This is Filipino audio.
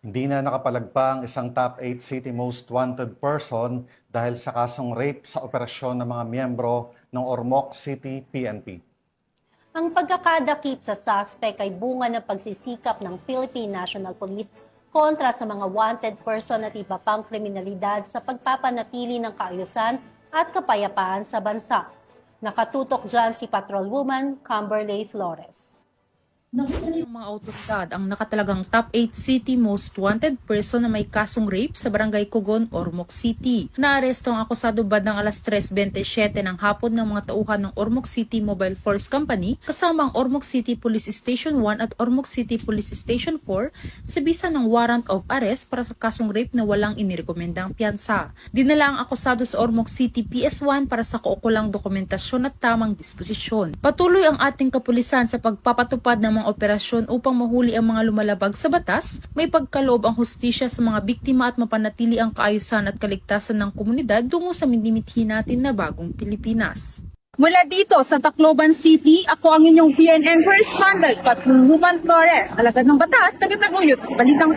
Hindi na nakapalagpa ang isang top 8 city most wanted person dahil sa kasong rape sa operasyon ng mga miyembro ng Ormoc City PNP. Ang pagkakadakip sa suspect ay bunga ng pagsisikap ng Philippine National Police kontra sa mga wanted person at iba pang kriminalidad sa pagpapanatili ng kaayusan at kapayapaan sa bansa. Nakatutok dyan si Patrolwoman Camberley Flores. Nakita ng mga otoridad ang nakatalagang top 8 city most wanted person na may kasong rape sa Barangay Cogon, Ormoc City. Naaresto ang akusado bandang alas 3:27 ng hapon ng mga tauhan ng Ormoc City Mobile Force Company kasama ang Ormoc City Police Station 1 at Ormoc City Police Station 4 sa bisa ng warrant of arrest para sa kasong rape na walang inirekomendang piyansa. Dinala ang akusado sa Ormoc City PS1 para sa kaukulang dokumentasyon at tamang disposisyon. Patuloy ang ating kapulisan sa pagpapatupad ng mga operasyon upang mahuli ang mga lumalabag sa batas, may pagkaloob ang hustisya sa mga biktima at mapanatili ang kaayusan at kaligtasan ng komunidad tungo sa minimithi natin na bagong Pilipinas. Mula dito sa Tacloban City, ako ang inyong PNN correspondent, Patrolwoman Flores, alagad ng batas, tagataguyod, balitang